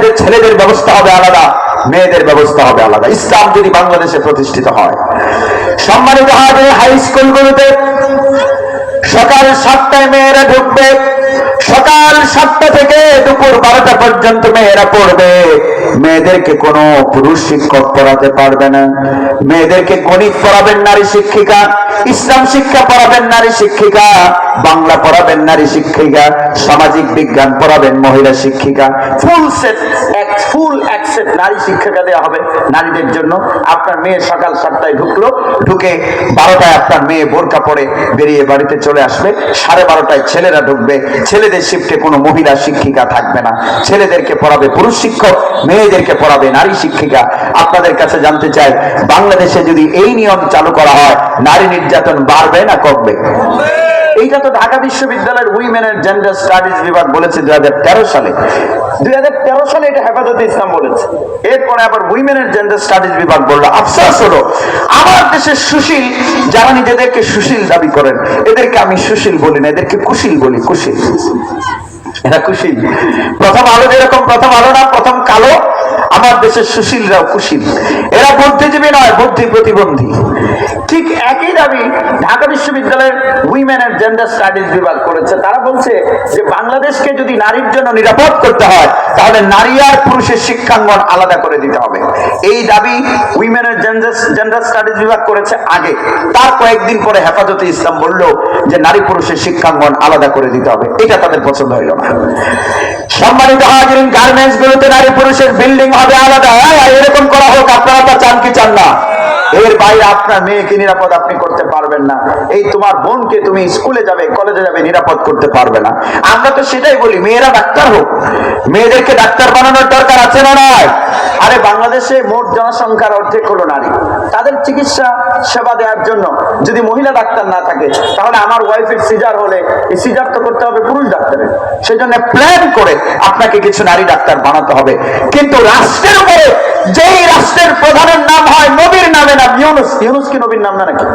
কলেজে ছেলেদের ব্যবস্থা হবে আলাদা, মেয়েদের ব্যবস্থা হবে আলাদা, ইসলাম যদি বাংলাদেশে প্রতিষ্ঠিত হয়। সম্মানিত হাজির, হাই স্কুলগুলোতে সকাল 7টায় মেয়েরা ঢুকবে, সকাল 7টা থেকে দুপুর 12টা পর্যন্ত মেয়েরা পড়বে। মেয়েদেরকে কোনো পুরুষ শিক্ষক পড়াতে পারবে না। মেয়েদেরকে গণিত পড়াবেন নারী শিক্ষিকা, ইসলাম শিক্ষা পড়াবেন নারী শিক্ষিকা, বাংলা পড়াবেন নারী শিক্ষিকা, সামাজিক বিজ্ঞান পড়াবেন মহিলা শিক্ষিকা। ফুল অ্যাকসেপ্ট নারী শিক্ষিকা দেওয়া হবে নারীদের জন্য। আপনার মেয়ে সকাল 7টায় ঢুকলো, ঢুকে 12টায় আপনার মেয়ে বোরকা পরে বেরিয়ে বাড়িতে চলে আসবে। 12:30টায় ছেলেরা ঢুকবে, ছেলেদের শিফটে কোনো মহিলা শিক্ষিকা থাকবে না। ছেলেদেরকে পড়াবে পুরুষ শিক্ষক, মেয়েদেরকে পড়াবে নারী শিক্ষিকা। আপনাদের কাছে জানতে চাই, বাংলাদেশে যদি এই নিয়ম চালু করা হয়, নারী নির্যাতন বাড়বে না কমবে? এইটা তো ঢাকা বিশ্ববিদ্যালয়ের উইমেন এন্ড জেন্ডার স্টাডিজ বিভাগ বলেছে 2013 সালে। 2013 সালে এটা হেফাজতে ইসলাম বলেছে। এরপরে আবার উইমেন এন্ড জেন্ডার স্টাডিজ বিভাগ বলল। আফসোস হলো, আমার দেশের সুশীল যারা নিজেদেরকে সুশীল দাবি করেন, এদেরকে আমি সুশীল বলি না, এদেরকে কুশীল বলি। কুশীল, এরা কুশীল। প্রথম আলো যেরকম প্রথম আলো না, প্রথম কালো, আমার দেশের সুশীলরাও কুশীল। এরা বুদ্ধিজীবী নয়, বুদ্ধি প্রতিবন্ধী। ঠিক একই দাবি ঢাকা বিশ্ববিদ্যালয়ের উইমেন এন্ড জেন্ডার স্টাডিজ বিভাগ করেছে। তারা বলছে যে বাংলাদেশকে যদি নারীর জন্য নিরাপদ করতে হয়, তাহলে নারী আর পুরুষের শিক্ষাঙ্গন আলাদা করে দিতে হবে। এই দাবি উইমেন এন্ড জেন্ডার স্টাডিজ বিভাগ করেছে আগে। তার কয়েকদিন পরে হেফাজতে ইসলাম বলল যে নারী পুরুষের শিক্ষাঙ্গন আলাদা করে দিতে হবে। এটা তাদের পছন্দ হইল না। সম্মানিত হাজিরিন, গার্মেন্টস গুলোতে নারী পুরুষের বিল্ডিং হবে আলাদা। এরকম করা হোক, আপনারা তা চান কি চান না? এর বাইরে আপনার মেয়েকে নিরাপদ আপনি করতে পারবেন না। এই তোমার বোনকে তুমি স্কুলে যাবে, কলেজে যাবে, নিরাপদ করতে পারবে না। আমরা তো সেটাই বলি, মেয়েরা ডাক্তার হোক। মেয়েদেরকে ডাক্তার বানানোর দরকার আছে না নয়? আরে বাংলাদেশে মোট জনসংখ্যার অর্ধেক হলো নারী। তাদের চিকিৎসা সেবা দেওয়ার জন্য যদি মহিলা ডাক্তার না থাকে, তাহলে আমার ওয়াইফের সিজার হলে এই সিজার তো করতে হবে পুরুষ ডাক্তারের। সেজন্য প্ল্যান করে আপনাকে কিছু নারী ডাক্তার বানাতে হবে। কিন্তু রাষ্ট্রের উপরে যেই রাষ্ট্রের প্রধানের নাম হয় নবীর নামে নাম, ইউনুস। ইউনুস কি নবীর নাম না নাকি?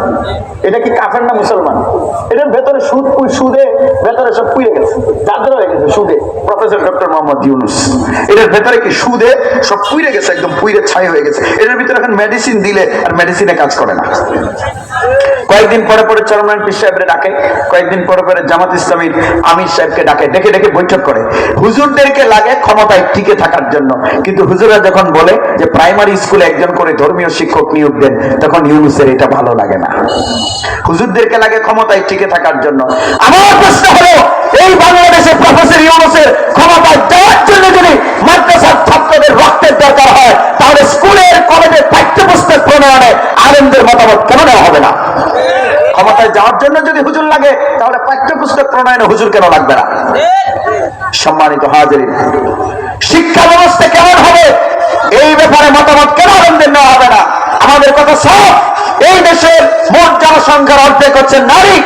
এটা কি কাফের না মুসলমান? এটার ভেতরে সুদে ভেতরে সব পুড়ে গেছে, দাদরা হয়ে গেছে সুদে। প্রফেসর ডক্টর মোহাম্মদ ইউনুস, এটার ভেতরে কি সুদে সব পুড়ে গেছে, একদম পুড়ে ছাই হয়ে গেছে। এটার ভিতরে এখন মেডিসিন দিলে আর মেডিসিনে কাজ করে না। কয়েকদিন পরে পরে চেয়ারম্যান পীর সাহেবরে ডাকে, কয়েকদিন পরে পরে জামাত ইসলামীর আমির সাহেবকে ডাকে, ডেকে ডেকে বৈঠক করে। হুজুরদেরকে লাগে ক্ষমতায় টিকে থাকার জন্য, কিন্তু হুজুররা যখন বলে যে প্রাইমারি স্কুলে একজন করে ধর্মীয় শিক্ষক নিয়োগ দেন, তখন ইউনুসের এটা ভালো লাগে না। হুজুরদেরকে লাগে ক্ষমতায় টিকে থাকার জন্য। আমার প্রশ্ন হলো, এই বাংলাদেশের প্রফেসর ইউনুসের ক্ষমতায় যাওয়ার জন্য যদি মাদ্রাসার ছাত্রদের রক্তের দরকার হয়, তাহলে স্কুলের কলেজের পাঠ্যপুস্তক প্রণয়নে আলেমদের মতামত কেন নেওয়া হবে না? ক্ষমতায় যাওয়ার জন্য যদি হুজুর লাগে, তাহলে পাঠ্যপুস্তক প্রণয়নে হুজুর কেন লাগবে না? সম্মানিত হাজিরিন, শিক্ষা ব্যবস্থা কেমন হবে এই ব্যাপারে মতামত কেন আলেমদের নেওয়া হবে না? আমাদের কথা সব, এই দেশের মোট জনসংখ্যার অর্ধেক হচ্ছে নারী।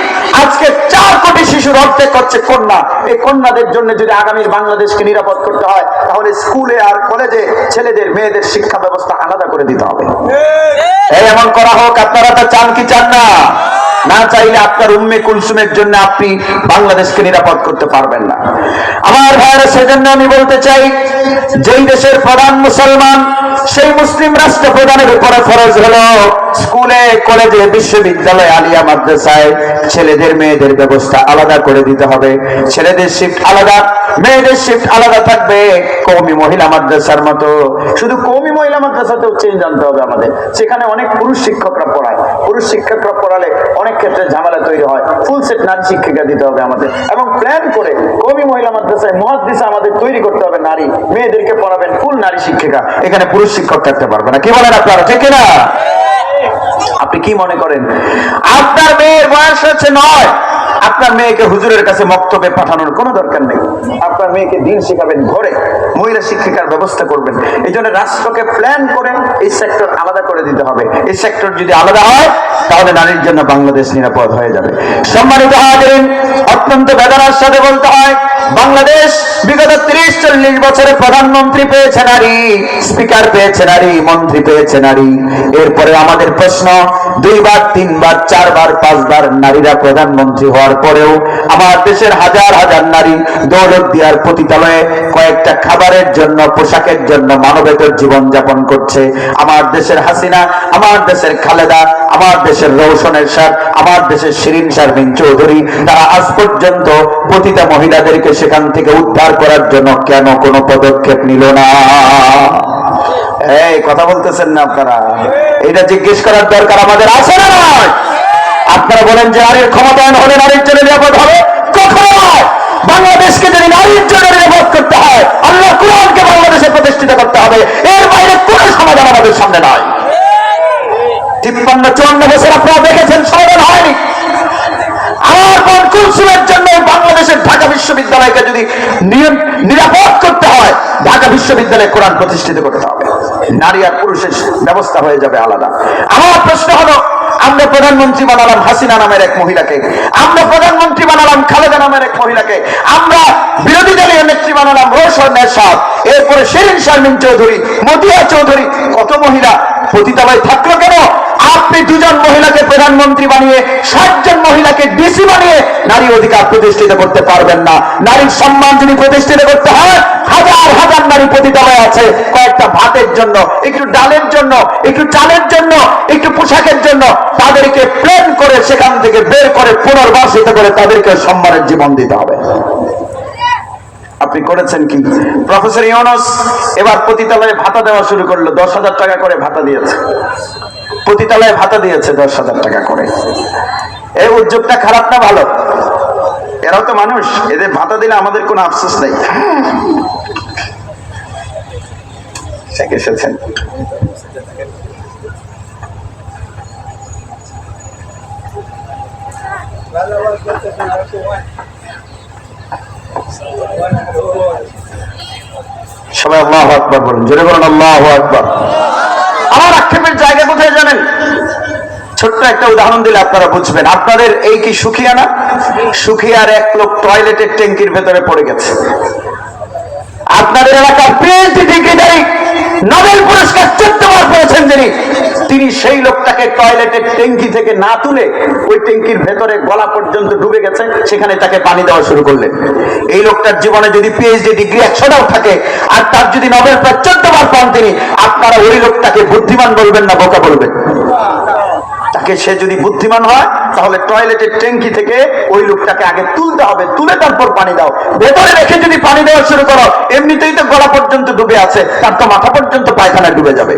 আজকে 4 কোটি শিশুর অর্ধেক হচ্ছে কন্যা। এই কন্যাদের জন্য যদি আগামীর বাংলাদেশকে নিরাপদ করতে হয়, তাহলে স্কুলে আর কলেজে ছেলেদের মেয়েদের শিক্ষা ব্যবস্থা আলাদা করে দিতে হবে। এই এমন করা হোক। আপনারা তা চান কি চান না? না চাইলে আপনার উম্মে কুলসুমের জন্য আপনি বাংলাদেশকে নিরাপদ করতে পারবেন না। আমার ভাইরা, সেজন্য আমি বলতে চাই, যেই দেশের প্রধান মুসলমান, সেই মুসলিম রাষ্ট্র প্রধানের উপরে ফরজ হলো স্কুলে, কলেজে, বিশ্ববিদ্যালয়ে, আলিয়া মাদ্রাসায় ছেলেদের মেয়েদের ব্যবস্থা আলাদা করে দিতে হবে। ছেলেদের শিফট আলাদা, মেয়েদের শিফট আলাদা থাকবে। কওমি মহিলা মাদ্রাসার মতো। শুধু কওমি মহিলা মাদ্রাসাতেও চেঞ্জ আনতে হবে আমাদের। সেখানে অনেক পুরুষ শিক্ষকরা পড়ায়। পুরুষ শিক্ষকরা পড়ালে অনেক ক্ষেত্রে ঝামেলা তৈরি হয়। ফুল সেট নারী শিক্ষিকা দিতে হবে আমাদের, এবং প্ল্যান করে কওমি মহিলা মাদ্রাসায় মুহাদ্দিসা আমাদের তৈরি করতে হবে নারী। মেয়েদেরকে পড়াবেন ফুল নারী শিক্ষিকা, এখানে পুরুষ শিক্ষক থাকতে পারবে না। কি বলেন আপনারা, ঠিক না? আপনি কি মনে করেন আপনার মেয়ের বয়স হচ্ছে 9, আপনার মেয়েকে হুজুরের কাছে মক্তবে পাঠানোর কোনো দরকার নেই। আপনার মেয়েকে দিন শেখাবেন ঘরে, মহিলা শিক্ষিকার ব্যবস্থা করবেন। এই জন্য রাষ্ট্রকে প্ল্যান করে এই সেক্টর আলাদা করে দিতে হবে। এই সেক্টর যদি আলাদা হয়, তাহলে নারীর জন্য বাংলাদেশ নিরাপদ হয়ে যাবে। সম্মানিত হাজিরিন, অত্যন্ত বেদনার সাথে বলতে হয়, বাংলাদেশ বিগত 30-40 বছরে প্রধানমন্ত্রী পেয়েছে নারী, স্পিকার পেয়েছে নারী, মন্ত্রী পেয়েছে নারী। এরপরে আমাদের প্রশ্ন, 2 বার 3 বার 4 বার 5 বার নারীরা প্রধানমন্ত্রী হওয়ার তারপরেও আমার দেশের হাজার হাজার নারী দৌলতদিয়ার পতিতালয়ে কয়েকটা খাবারের জন্য, পোশাকের জন্য মানবেতর জীবন যাপন করছে। আমার দেশের হাসিনা, আমার দেশের খালেদা, আমার দেশের রওশন এরশাদ, আমার দেশের শিরিন শারমিন চৌধুরী, তারা আজ পর্যন্ত পতিতা মহিলাদেরকে সেখান থেকে উদ্ধার করার জন্য কেন কোনো পদক্ষেপ নিল না? এই কথা বলতেছেন না আপনারা? এটা জিজ্ঞেস করার দরকার আমাদের আছে না নয়? আপনারা বলেন যে নারীর ক্ষমতায়ন হলে নারীর জন্য নিরাপদ হবে, কখনো নয়। বাংলাদেশকে যদি নারীর জন্য নিরাপদ করতে হয়, আল্লাহ কুরআনকে বাংলাদেশে প্রতিষ্ঠিত করতে হবে, এর বাইরে কোনো সমাধান আমাদের সামনে নয়। 53-54 বছর আপনারা দেখেছেন সমাধান হয়নি। আমার বোন কুলসুমের জন্য বাংলাদেশের ঢাকা বিশ্ববিদ্যালয়কে যদি নিরাপদ করতে হয়, ঢাকা বিশ্ববিদ্যালয়ে কোরআন প্রতিষ্ঠিত করতে হবে, নারী আর পুরুষের ব্যবস্থা হয়ে যাবে আলাদা। আমার প্রশ্ন হলো, আমরা প্রধানমন্ত্রী বানালাম হাসিনা নামের এক মহিলাকে, আমরা প্রধানমন্ত্রী বানালাম খালেদা নামের এক মহিলাকে, আমরা বিরোধী দলীয় নেত্রী বানালাম রওশন এরশাদ, এরপরে শিরিন শারমিন চৌধুরী, মতিয়া চৌধুরী, কত মহিলা পতিতালয় থাকলো কেন? আপনি দুজন মহিলাকে প্রধানমন্ত্রী বানিয়ে 60 জন মহিলাকে ডিসি বানিয়ে নারী অধিকার প্রতিষ্ঠিত করতে পারবেন না। নারীর সম্মান যদি প্রতিষ্ঠিত করতে হয়, হাজার হাজার নারী পতিতালয় আছে, কয়েকটা ভাতের জন্য, একটু ডালের জন্য, একটু চালের জন্য, একটু পোশাকের জন্য তাদেরকে প্লেন করে সেখান থেকে বের করে পুনর্বাসিত করে তাদেরকে সম্মানের জীবন দিতে হবে। আপনি করেছেন কি? প্রফেসর ইউনূস এবার পতিতালয়ে ভাতা দেওয়া শুরু করলো, 10,000 টাকা করে ভাতা দিয়েছে, পতিতালয়ে ভাতা দিয়েছে 10,000 টাকা করে। এই উদ্যোগটা খারাপ না ভালো? এরাও তো মানুষ, এদের ভাতা দিলে আমাদের কোনো আফসোস নেই। এসেছেন সবাই আল্লাহু আকবার বলুন, জোরে বলুন আল্লাহু আকবার। আমার আক্ষেপের জায়গা কোথায় জানেন? ছোট্ট একটা উদাহরণ দিলে আপনারা বুঝবেন। আপনাদের এই কি সুখিয়া না? সুখিয়ার এক লোক টয়লেটের ট্যাঙ্কির ভেতরে পড়ে গেছে। আপনাদের এলাকার পিএইচডি ডিগ্রিধারী, নোবেল পুরস্কার 14 বার পেয়েছেন যিনি, তিনি সেই লোকটাকে টয়লেটের ট্যাঙ্কি থেকে না তুলে ওই ট্যাঙ্কির ভেতরে গলা পর্যন্ত ডুবে গেছে, সেখানে তাকে পানি দেওয়া শুরু করলেন। এই লোকটার জীবনে যদি পিএইচডি ডিগ্রি 100টাও থাকে আর তার যদি নোবেল প্রাইজ 14 বার পান তিনি, আপনারা ওই লোকটাকে বুদ্ধিমান বলবেন না বোকা বলবেন? তাকে সে যদি বুদ্ধিমান হয় তাহলে টয়লেটের ট্যাঙ্কি থেকে ওই লোকটাকে আগে তুলতে হবে, তুলে তারপর পানি দাও। ভেতরে রেখে যদি পানি দেওয়া শুরু করো, এমনিতেই তো গলা পর্যন্ত ডুবে আছে, তার তো মাথা পর্যন্ত পায়খানায় ডুবে যাবে।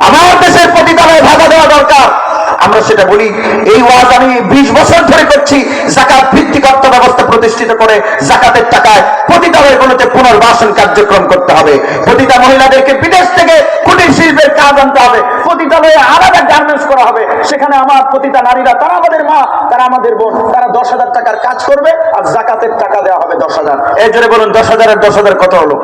আমার দেশের পতিতালয়ে ভাতা দেওয়া দরকার। আমরা সেটা বলি, এই ওয়াজ আমি 20 বছর ধরে করছি। যাকাত ভিত্তিক অর্থ ব্যবস্থা প্রতিষ্ঠিত করে যাকাতের টাকায় পতিতালয়গুলোতে পুনর্বাসন কার্যক্রম করতে হবে। পতিতা মহিলাদেরকে বিদেশ থেকে কুটির শিল্পের কাজ আনতে হবে, পতিতালয়ে আলাদা গার্মেন্টস করা হবে, সেখানে আমার পতিতা নারীরা, তারা আমাদের মা, তারা আমাদের বোন, তারা 10,000 টাকার কাজ করবে আর যাকাতের টাকা দেওয়া হবে 10,000। এই জন্য বলুন 10,000 আর 10,000 কত হলো?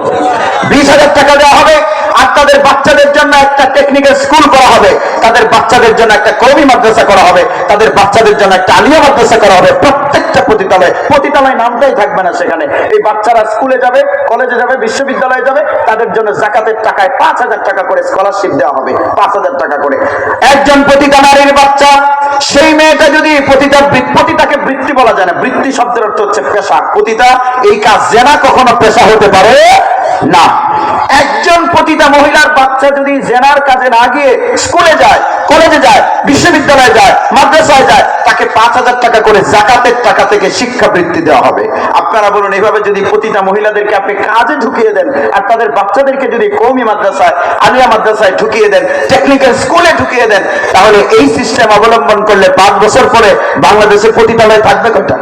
20,000 টাকা দেওয়া হবে। আর তাদের বাচ্চাদের জন্য একটা টেকনিক্যাল স্কুল করা হবে, তাদের বাচ্চাদের জন্য একটা কওমি মাদ্রাসা করা হবে, তাদের বাচ্চাদের জন্য একটা আলিয়া মাদ্রাসা করা হবে। প্রত্যেকটা পতিতালয় নামটাই থাকবে না সেখানে। এই বাচ্চারা স্কুলে যাবে, কলেজে যাবে, বিশ্ববিদ্যালয়ে যাবে, তাদের জন্য যাকাতের টাকায় 5,000 টাকা করে স্কলারশিপ দেওয়া হবে, 5,000 টাকা করে। একজন পতিতা নারীর বাচ্চা, সেই মেয়েটা যদি পতিতাকে বৃত্তি বলা যায় না, বৃত্তি শব্দের অর্থ হচ্ছে পেশা। পতিতা এই কাজ জেনা কখনো পেশা হতে পারে না। একজন পতিতা মহিলার বাচ্চা যদি জেনার কাজে না গিয়ে স্কুলে যায়, কলেজে যায়, বিশ্ববিদ্যালয়ে যায়, মাদ্রাসায় যায়, তাকে 5,000 টাকা করে যাকাতের টাকা থেকে শিক্ষা বৃত্তি দেওয়া হবে। আপনারা বলুন, এইভাবে যদি পতিতা মহিলাদেরকে আপনি কাজে ঢুকিয়ে দেন আর তাদের বাচ্চাদেরকে যদি কওমি মাদ্রাসায়, আলিয়া মাদ্রাসায় ঢুকিয়ে দেন, টেকনিক্যাল স্কুলে ঢুকিয়ে দেন, তাহলে এই সিস্টেম অবলম্বন করলে 5 বছর পরে বাংলাদেশে পতিতালয় থাকবে কয়টা?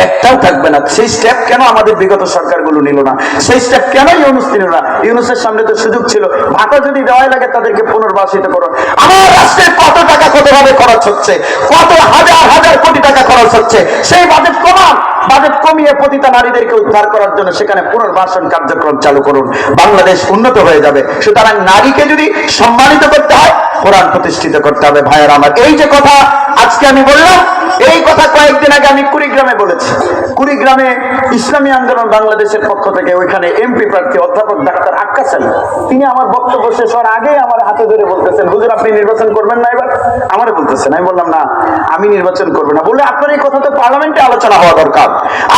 একটাও থাকবে না। সেই স্টেপ কেন আমাদের বিগত সরকারগুলো নিল না? সেই স্টেপ কেন ইউনূস নিল না? ইউনূসের সামনে তো সুযোগ ছিল। ভাতা যদি দেওয়াই লাগে তাদেরকে পুনর্বাসিত করুন। আমার রাষ্ট্রে কত টাকা কতভাবে খরচ হচ্ছে, কত হাজার হাজার কোটি টাকা খরচ হচ্ছে, সেই বাজেট কমান। বাজেট কমিয়ে পতিতা নারীদেরকে উদ্ধার করার জন্য সেখানে পুনর্বাসন কার্যক্রম চালু করুন, বাংলাদেশ উন্নত হয়ে যাবে। সুতরাং নারীকে যদি সম্মানিত করতে হয়, কোরআন প্রতিষ্ঠিত করতে হবে। ভাইয়েরা আমার, এই যে কথা আজকে আমি বললাম, এই কথা কয়েকদিন আগে আমি কুড়িগ্রামে বলেছি। কুড়িগ্রামে ইসলামী আন্দোলন বাংলাদেশের পক্ষ থেকে ওইখানে এমপি প্রার্থী অধ্যাপক ডাক্তার আক্কাস আলী, তিনি আমার বক্তব্য শেষ হওয়ার আগে আমার হাতে ধরে বলতেছেন, হুজুর আপনি নির্বাচন করবেন না এবার? আমারে বলতেছেন। আমি বললাম না, আমি নির্বাচন করবো না। বলে আপনার এই কথা তো পার্লামেন্টে আলোচনা হওয়া দরকার।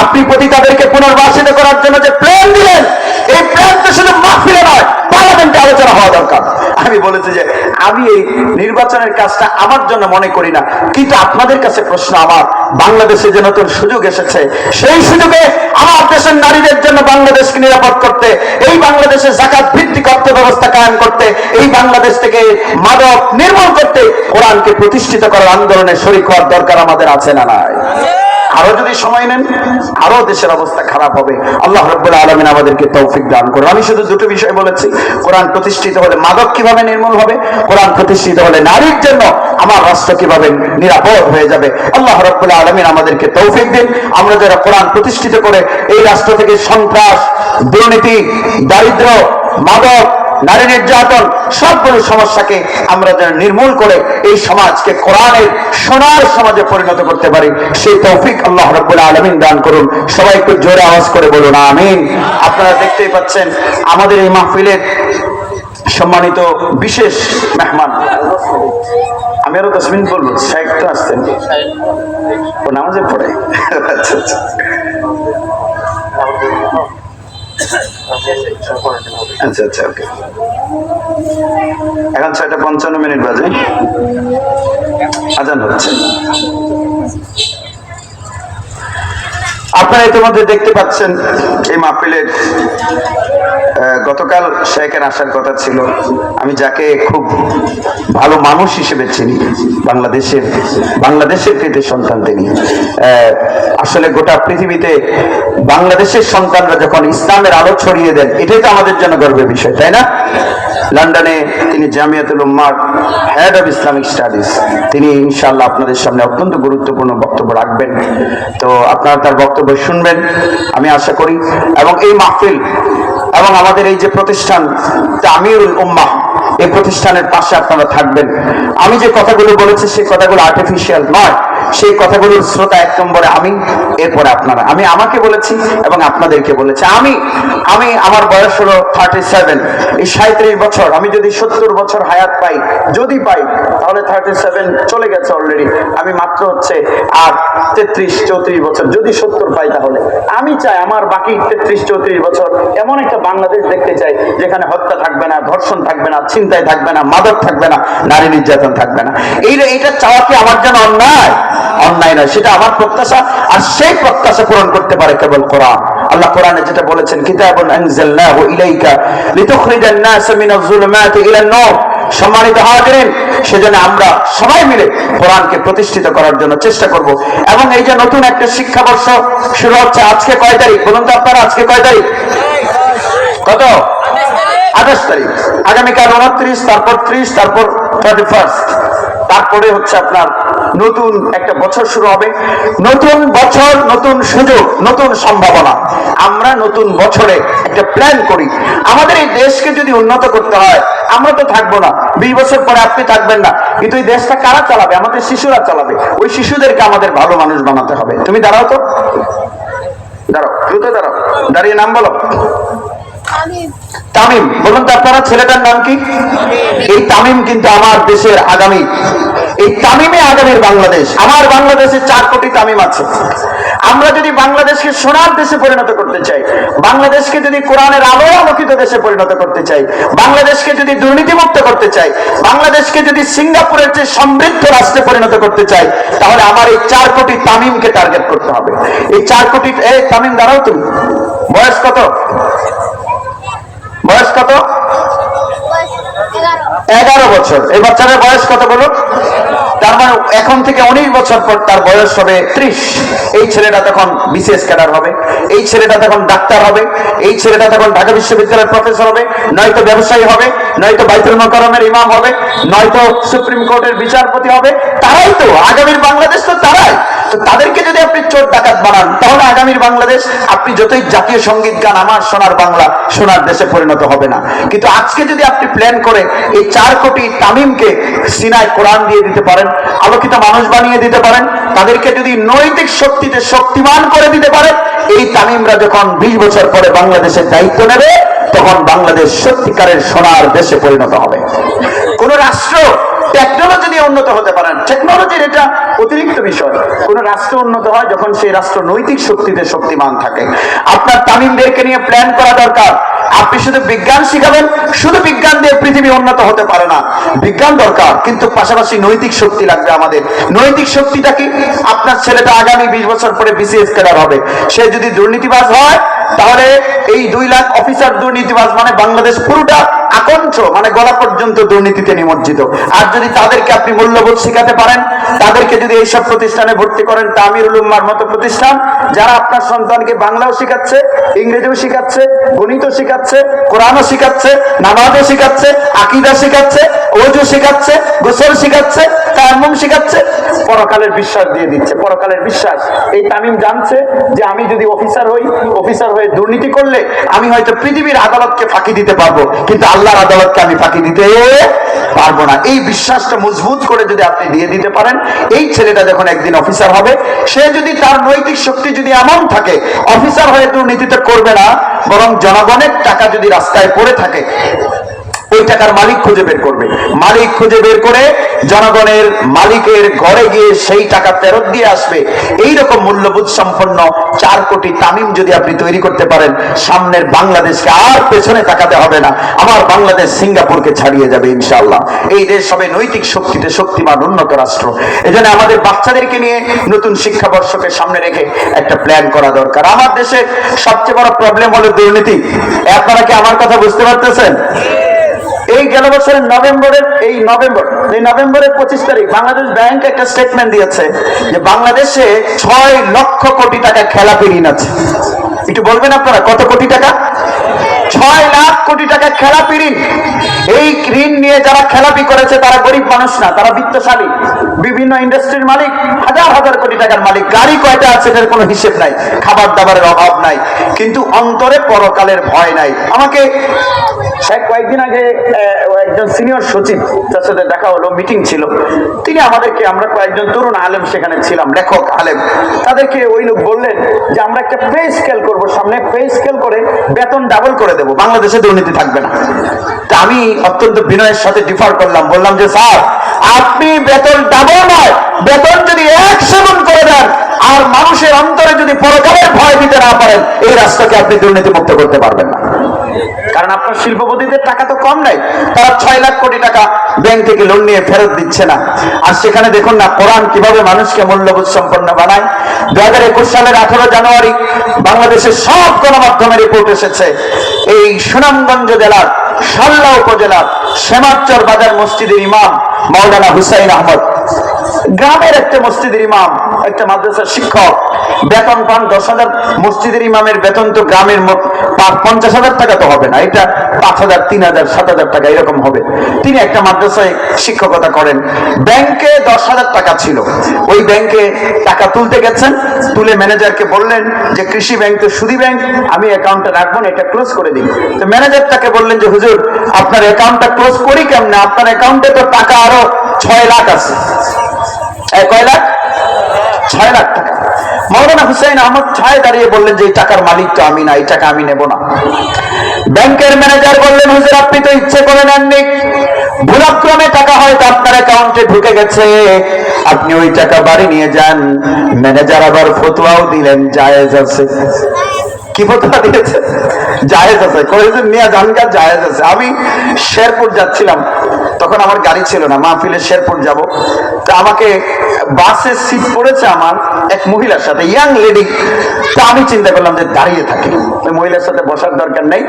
আপনি পতিতাদেরকে পুনর্বাসিত করার জন্য যে প্ল্যান দিলেন, এই প্ল্যান তো শুধু মাহফিলে নয়, পার্লামেন্টে আলোচনা হওয়া দরকার। আমি বলেছি যে আমি এই নির্বাচনের কাজটা আমার জন্য মনে করি না, কিন্তু আপনাদের কাছে প্রশ্ন আমার, বাংলাদেশে যে নতুন সুযোগ এসেছে, সেই সুযোগে আমার দেশের নারীদের জন্য বাংলাদেশকে নিরাপদ করতে, এই বাংলাদেশে যাকাত ভিত্তিক অর্থ ব্যবস্থা কায়েম করতে, এই বাংলাদেশ থেকে মাদক নির্মূল করতে কোরআনকে প্রতিষ্ঠিত করার আন্দোলনে শরীক হওয়ার দরকার আমাদের আছে না নাই? আরো যদি সময় নেন আরো দেশের অবস্থা খারাপ হবে। আল্লাহ রাব্বুল আলামিন আমাদেরকে তৌফিক দান করুন। আমি শুধু দুটো বিষয় বলেছি, কোরআন প্রতিষ্ঠিত হলে মাদক কিভাবে নির্মূল হবে, কোরআন প্রতিষ্ঠিত হলে নারীর জন্য আমার রাষ্ট্র কিভাবে নিরাপদ হয়ে যাবে। আল্লাহ রাব্বুল আলামিন আমাদেরকে তৌফিক দিন। আমরা যারা কোরআন প্রতিষ্ঠিত করে এই রাষ্ট্র থেকে সন্ত্রাস, দুর্নীতি, দারিদ্র, মাদক, নারী নির্যাতন সবগুলো সমস্যাকে আমরা যেন নির্মূল করে এই সমাজকে কোরআনের সোনার সমাজে পরিণত করতে পারি, সেই তৌফিক আল্লাহ রাব্বুল আলামিন দান করুন। সবাই একটু জোরে আওয়াজ করে বলুন আমিন। আপনারা দেখতেই পাচ্ছেন আমাদের এই মাহফিলের সম্মানিত বিশেষ মেহমান, আমি আরো 10 মিনিট বলবো, শাইখ তো আসছেন, ও নামাজে পড়ে। আচ্ছা আচ্ছা আচ্ছা আচ্ছা ওকে। এখন 6:55 বাজে, আজান হচ্ছে। আপনারা ইতিমধ্যে দেখতে পাচ্ছেন এই মাহফিলের গতকাল শেখের আসার কথা ছিল। আমি যাকে খুব ভালো মানুষ হিসেবে চিনি, বাংলাদেশের কৃতি সন্তান তিনি। আসলে গোটা পৃথিবীতে বাংলাদেশের সন্তানরা যখন ইসলামের আলো ছড়িয়ে দেন, এটাই তো আমাদের জন্য গর্বের বিষয়, তাই না? লন্ডনে তিনি জামিয়াতুল উম্মাহর হেড অফ ইসলামিক স্টাডিজ, তিনি ইনশাআল্লাহ আপনাদের সামনে অত্যন্ত গুরুত্বপূর্ণ বক্তব্য রাখবেন। তো আপনারা তার বক্তব্য শুনবেন আমি আশা করি, এবং এই মাহফিল এবং আমাদের এই যে প্রতিষ্ঠান তামিরুল উম্মাহ, এই প্রতিষ্ঠানের পাশে আপনারা থাকবেন। আমি যে কথাগুলো বলেছি সেই কথাগুলো আর্টিফিশিয়াল নয়, সেই কথাগুলোর শ্রোতা 1 নম্বরে আমি, এরপরে আপনারা। আমি আমাকে বলেছি এবং আপনাদেরকে বলেছি। আমি আমার বয়স হলো 37, এই 37 বছর, আমি যদি 70 বছর হায়াত পাই, যদি পাই, তাহলে 37 চলে গেছে অলরেডি, আমি মাত্র হচ্ছে আর 33-34 বছর যদি 70 পাই, তাহলে আমি চাই আমার বাকি 33-34 বছর এমন একটা বাংলাদেশ দেখতে চাই যেখানে হত্যা থাকবে না, ধর্ষণ থাকবে না, ছিনতাই থাকবে না, মাদক থাকবে না, নারী নির্যাতন থাকবে না। এইটা চাওয়া কি আমার জন্য অন্যায়? অন্যায় নয়, সেটা আমার প্রত্যাশা। আর সেই প্রত্যাশা পূরণ করতে পারে কেবল কোরআন। আল্লাহ কোরআনে যেটা বলেছেন, কিতাবুন আনজালনাহু ইলাইকা লিতুখরিজান নাস মিনাজ যুলুমাতি ইলান নূর। সম্মানিত হাজিরিন, সেজন্য আমরা সবাই মিলে কোরআনকে প্রতিষ্ঠিত করার জন্য চেষ্টা করব। এবং এই যে নতুন একটা শিক্ষাবর্ষ শুরু হচ্ছে, আজকে কয় তারিখ বলুন তো আপনারা? আজকে কয় তারিখ? কত? 28 তারিখ। আগামীকাল 29, তারপর 30, তারপর 31, তারপরে হচ্ছে আপনার নতুন একটা বছর শুরু হবে। নতুন বছর, নতুন সুযোগ, নতুন সম্ভাবনা। আমরা নতুন বছরে একটা প্ল্যান করি। আমাদের এই দেশকে যদি উন্নত করতে হয়, আমরা তো থাকবো না, 20 বছর পরে আপনি থাকবেন না, কিন্তু এই দেশটা কারা চালাবে? আমাদের শিশুরা চালাবে। ওই শিশুদেরকে আমাদের ভালো মানুষ বানাতে হবে। তুমি দাঁড়াও তো, দাঁড়াও, দ্রুত দাঁড়াও, দাঁড়িয়ে নাম বলো। তামিম। বলুন তো আপনারা ছেলেটার নাম কি? এই তামিম কিন্তু আমার দেশের আগামী, এই তামিমে আগামীর বাংলাদেশ। আমার বাংলাদেশে 4 কোটি তামিম আছে। আমরা যদি বাংলাদেশকে সোনার দেশে পরিণত করতে চাই, বাংলাদেশকে যদি কোরআনের আলোয় আলোকিত দেশে পরিণত করতে চাই, বাংলাদেশকে যদি দুর্নীতিমুক্ত করতে চাই, বাংলাদেশকে যদি সিঙ্গাপুরের চেয়ে সমৃদ্ধ রাষ্ট্রে পরিণত করতে চাই, তাহলে আমার এই 4 কোটি তামিমকে টার্গেট করতে হবে। এই 4 কোটি, এই তামিম দাঁড়াও, তুমি বয়স কত? বয়স কত? 11 বছর। এই বাচ্চাদের বয়স কত বলো? তার মানে এখন থেকে 19 বছর পর তার বয়স হবে 30। এই ছেলেটা তখন বিসিএস ক্যাডার হবে, এই ছেলেটা তখন ডাক্তার হবে, এই ছেলেটা তখন ঢাকা বিশ্ববিদ্যালয়ের প্রফেসর হবে, নয়তো ব্যবসায়ী হবে, নয়তো বাইতুল মোকাররমের ইমাম হবে, নয়তো সুপ্রিম কোর্টের বিচারপতি হবে। তারাই তো আগামীর বাংলাদেশ, তো তারাই তো। তাদেরকে যদি আপনি চোর ডাকাত বানান, তাহলে আগামীর বাংলাদেশ আপনি যতই জাতীয় সঙ্গীত গান আমার সোনার বাংলা, সোনার দেশে পরিণত হবে না। কিন্তু আজকে যদি আপনি প্ল্যান করে এই 4 কোটি তামিমকে সিনায় কোরআন দিয়ে দিতে পারেন, আলোকিত মানুষ বানিয়ে দিতে পারেন, তাদেরকে যদি নৈতিক শক্তিতে শক্তিমান করে দিতে পারেন, এই তামিমরা যখন 20 বছর পরে বাংলাদেশের দায়িত্ব নেবে, তখন বাংলাদেশ সত্যিকারের সোনার দেশে পরিণত হবে। কোন রাষ্ট্র টেকনোলজি দিয়ে উন্নত হতে পারেন, টেকনোলজির এটা অতিরিক্ত বিষয়। কোন রাষ্ট্র উন্নত হয় যখন সেই রাষ্ট্র নৈতিক শক্তিতে শক্তিমান থাকে। আপনার তামিমদেরকে নিয়ে প্ল্যান করা দরকার। আপনি শুধু বিজ্ঞান শিখাবেন, শুধু বিজ্ঞান দিয়ে পৃথিবী উন্নত হতে পারে না। বিজ্ঞান দরকার, কিন্তু পাশাপাশি নৈতিক শক্তি লাগবে আমাদের। নৈতিক শক্তিটা কি? আপনার ছেলেটা আগামী 20 বছর পরে বিসিএস ক্যাডার হবে, সে যদি দুর্নীতিবাজ হয়, তাহলে এই 2 লাখ অফিসার দুর্নীতিবাজ, মানে বাংলাদেশ পুরোটা আকণ্ঠ, মানে গলা পর্যন্ত দুর্নীতিতে নিমজ্জিত। আর যদি তাদেরকে আপনি মূল্যবোধ শিখাতে পারেন, তাদেরকে যদি এইসব প্রতিষ্ঠানে ভর্তি করেন, তামিরুল উম্মার মতো প্রতিষ্ঠান, যারা আপনার সন্তানকে বাংলাও শিখাচ্ছে, ইংরেজিও শিখাচ্ছে, গণিতও শিখাচ্ছে, কোরআনও শিখাচ্ছে, নামাজও শিখাচ্ছে, আকীদা শিখাচ্ছে, ওযু শিখাচ্ছে, গোসল শিখাচ্ছে, তায়াম্মুম শিখাচ্ছে, পরকালের বিশ্বাস দিয়ে দিচ্ছে। পরকালের বিশ্বাস এই তামিম জানছে যে আমি যদি অফিসার হই, অফিসার হয়ে দুর্নীতি করলে আমি হয়তো পৃথিবীর আদালতকে ফাঁকি দিতে পারবো, কিন্তু আল্লাহর আদালতকে আমি ফাঁকি দিতে পারবো না। এই বিশ্বাসটা মজবুত করে যদি আপনি দিয়ে দিতে পারেন, এই ছেলেটা যখন একদিন অফিসার হবে, সে যদি তার নৈতিক শক্তি যদি এমন থাকে, অফিসার হয়ে দুর্নীতিটা করবে না, বরং জনগণের টাকা যদি রাস্তায় পড়ে থাকে, ওই টাকার মালিক খুঁজে বের করবে। মালিক খুঁজে বের করে জনগণের মালিকের ঘরে গিয়ে সেই টাকা ফেরত দিয়ে আসবে। এইরকম মূল্যবোধ সম্পন্ন 4 কোটি তামিম যদি আপনি তৈরি করতে পারেন, সামনের বাংলাদেশকে আর পেছনে তাকাতে হবে না। আমার বাংলাদেশ সিঙ্গাপুরকে ছাড়িয়ে যাবে ইনশাআল্লাহ। এই দেশ হবে নৈতিক শক্তিতে শক্তিমান উন্নত রাষ্ট্র। এজন্য আমাদের বাচ্চাদেরকে নিয়ে নতুন শিক্ষাবর্ষকে সামনে রেখে একটা প্ল্যান করা দরকার। আমার দেশের সবচেয়ে বড় প্রবলেম হলো দুর্নীতি। আপনারা কি আমার কথা বুঝতে পারতেছেন? এই গেল বছরের নভেম্বরের 25 তারিখ বাংলাদেশ ব্যাংক একটা স্টেটমেন্ট দিয়েছে যে বাংলাদেশে 6 লক্ষ কোটি টাকা খেলাপি ঋণ আছে। একটু বলবেন আপনারা কত কোটি টাকা? 6 লাখ কোটি টাকা খেলাপি ঋণ। এই ঋণ নিয়ে যারা খেলাপি করেছে তারা গরিব মানুষ না, তারা বিত্তশালী, বিভিন্ন ইন্ডাস্ট্রির মালিক, হাজার হাজার কোটি টাকার মালিক। গাড়ি কয়টা আছে এটার কোনো হিসেব নাই, খাবার দাবারের অভাব নাই, কিন্তু অন্তরে পরকালের ভয় নাই। আমাকে কয়েকদিন আগে একজন সিনিয়র সচিব, তার সাথে দেখা হলো, মিটিং ছিল। তিনি আমাদেরকে, আমরা কয়েকজন তরুণ আলেম সেখানে ছিলাম, লেখক আলেম, তাদেরকে ওই লোক বললেন যে আমরা একটা পে স্কেল করবো, সামনে পে স্কেল করে বেতন ডাবল করে দেবো, বাংলাদেশে দুর্নীতি থাকবে না। তা আমি অত্যন্ত বিনয়ের সাথে ডিফার করলাম, বললাম যে স্যার, আপনি বেতন ডাবল নয়, বেতন যদি 1/7 করে দেন আর মানুষের অন্তরে যদি পরকালের ভয় দিতে না পারেন, এই রাষ্ট্রকে আপনি দুর্নীতি মুক্ত করতে পারবেন না। কারণ আপনার শিল্পপতিদের টাকা তো কম নাই, তারা 6 লাখ কোটি টাকা ব্যাংক থেকে লোন নিয়ে ফেরত দিচ্ছে না। আর সেখানে দেখুন না কোরআন কিভাবে মানুষকে মূল্যবোধ সম্পন্ন বানায়। 2021 সালের 18 জানুয়ারি বাংলাদেশের সব গণমাধ্যমে রিপোর্ট এসেছে, এই সুনামগঞ্জ জেলার সাল্লা উপজেলার শ্যামাচর বাজার মসজিদের ইমাম মাওলানা হুসাইন আহমদ, গ্রামের একটা মসজিদের ইমাম, একটা মাদ্রাসার শিক্ষক, বেতন পান 10,000। মসজিদের ইমামের বেতন তো গ্রামের 50,000 টাকা তো হবে না, এটা 5,000, 3,000, 7,000 টাকা এরকম হবে। তিনি একটা মাদ্রাসায় শিক্ষকতা করেন। ব্যাংকে 10,000 টাকা ছিল, ওই ব্যাংকে টাকা তুলতে গেছেন, তুলে ম্যানেজারকে বললেন যে কৃষি ব্যাংক তো সুদী ব্যাংক, আমি অ্যাকাউন্টে রাখবো না, এটা ক্লোজ করে দিন। তো ম্যানেজার তাকে বললেন যে হুজুর, আপনার অ্যাকাউন্টটা ক্লোজ করি কেমনে, আপনার অ্যাকাউন্টে তো টাকা আরো 6 লাখ আছে। কয় লাখ? 6 লাখ টাকা। মাওলানা হুসাইন আহমদ ছায় দাঁড়িয়ে বললেন যে এই টাকার মালিক তো আমি না, এই টাকা আমি নেব না। ব্যাংকের ম্যানেজার বললেন হুজুর, আপনি তো ইচ্ছে করে নেননি, ভুলক্রমে টাকা হয়তো আপনার অ্যাকাউন্টে ঢুকে গেছে, আপনি ওই টাকা বাড়ি নিয়ে যান। ম্যানেজার আবার ফতোয়াও দিলেন জায়েজ আছে। কি ফতোয়া দিয়েছে? জায়েজ আছে। কয়েছে মিয়া জানকার জায়েজ আছে। আমি শেরপুর যাচ্ছিলাম, তখন আমার গাড়ি ছিল না, মাহফিলে শেরপুর যাব। তো আমাকে বাসে সিট পড়েছে আমার এক মহিলার সাথে, ইয়াং লেডি। তো আমি চিন্তা করলাম যে দাঁড়িয়ে থাকি, ওই মহিলার সাথে বসার দরকার নেই।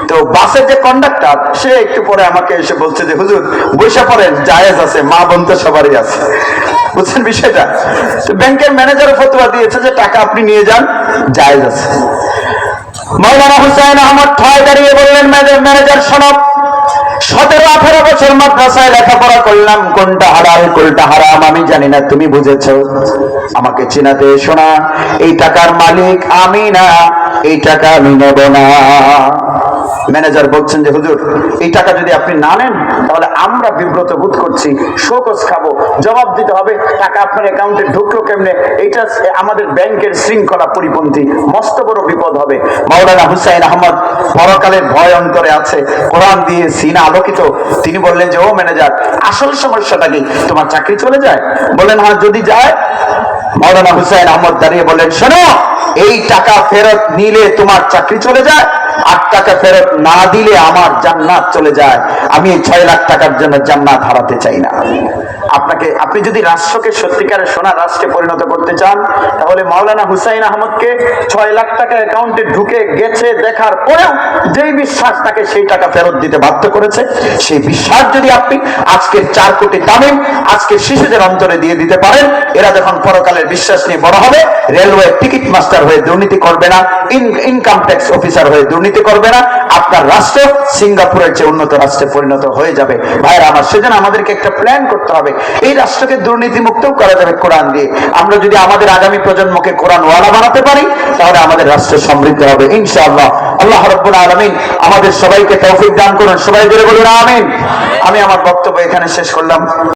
তো বাসের যে কন্ডাক্টর সে একটু পরে আমাকে এসে বলছে যে হুজুর বৈশা পড়েন, জায়েজ আছে, মা বোন তো সবারই আছে। বুঝছেন বিষয়টা? তো ব্যাংকের ম্যানেজারও ফতোয়া দিয়েছে যে টাকা আপনি নিয়ে যান, জায়েজ আছে। মাওলানা হুসাইন আহমদ ঠায় দাঁড়িয়ে বললেন, ম্যানেজার শোনো, 17-18 বছর মাদ্রাসায় লেখাপড়া করলাম, কোনটা হালাল কোনটা হারাম আমি জানি না, তুমি বুঝেছো? আমাকে চিনাতে এসো না, এই টাকার মালিক আমি না, এই টাকা আমি নেব না। ম্যানেজার বলছেন যে হুজুর এই টাকা যদি আপনি না নেন তাহলে আমরা বিব্রত বোধ করছি, শোকজ খাবো, জবাব দিতে হবে টাকা আপনার অ্যাকাউন্টে ঢুকলো কেমনে, এটা আমাদের ব্যাংকের শৃঙ্খলা পরিপন্থী, মস্ত বড় বিপদ হবে। মাওলানা হুসাইন আহমদ পরকালের ভয় অন্তরে আছে, কোরআন দিয়ে সিনা আলোকিত। তিনি বললেন যে ও ম্যানেজার, আসল সমস্যাটা কি, তোমার চাকরি চলে যায়? বলেন হ্যাঁ যদি যায়। মাওলানা হুসাইন আহমদ দাঁড়িয়ে বললেন, শোনো, এই টাকা ফেরত নিলে তোমার চাকরি চলে যায়, 8 টাকা ফেরত না দিলে আমার জান্নাত চলে যায়। আমি এই 6 লাখ টাকার জন্য জান্নাত হারাতে চাই না। আপনি যদি রাষ্ট্রকে সত্যিকারের সোনার রাষ্ট্রে পরিণত করতে চান তাহলে মাওলানা হুসাইন আহমদকে 6 লাখ টাকা অ্যাকাউন্টে ঢুকে গেছে দেখার পরেও যেই বিশ্বাস তাকে সেই টাকা ফেরত দিতে বাধ্য করেছে, সেই বিশ্বাস যদি আপনি আজকের 4 কোটি তামিম আজকে শিশুদের অন্তরে দিয়ে দিতে পারেন, এরা যখন পরকালের বিশ্বাস নিয়ে বড় হবে, রেলওয়ে টিকিট মাস্টার হয়ে দুর্নীতি করবে না, ইনকাম ট্যাক্স অফিসার হয়ে দুর্নীতি করবে না, আপনার রাষ্ট্র সিঙ্গাপুরের চেয়ে উন্নত রাষ্ট্রে পরিণত হয়ে যাবে। ভাইরা আমার, সেজন্য আমাদেরকে একটা প্ল্যান করতে হবে। এই রাষ্ট্রকে দুর্নীতি মুক্ত করা যাবে কোরআন দিয়ে। আমরা যদি আমাদের আগামী প্রজন্মকে কোরআন ওয়ালা বানাতে পারি তাহলে আমাদের রাষ্ট্র সমৃদ্ধ হবে ইনশাআল্লাহ। আল্লাহ রাব্বুল আলামিন আমাদের সবাইকে তৌফিক দান করুন। সবাই জোরে বলুন আমিন। আমি আমার বক্তব্য এখানে শেষ করলাম।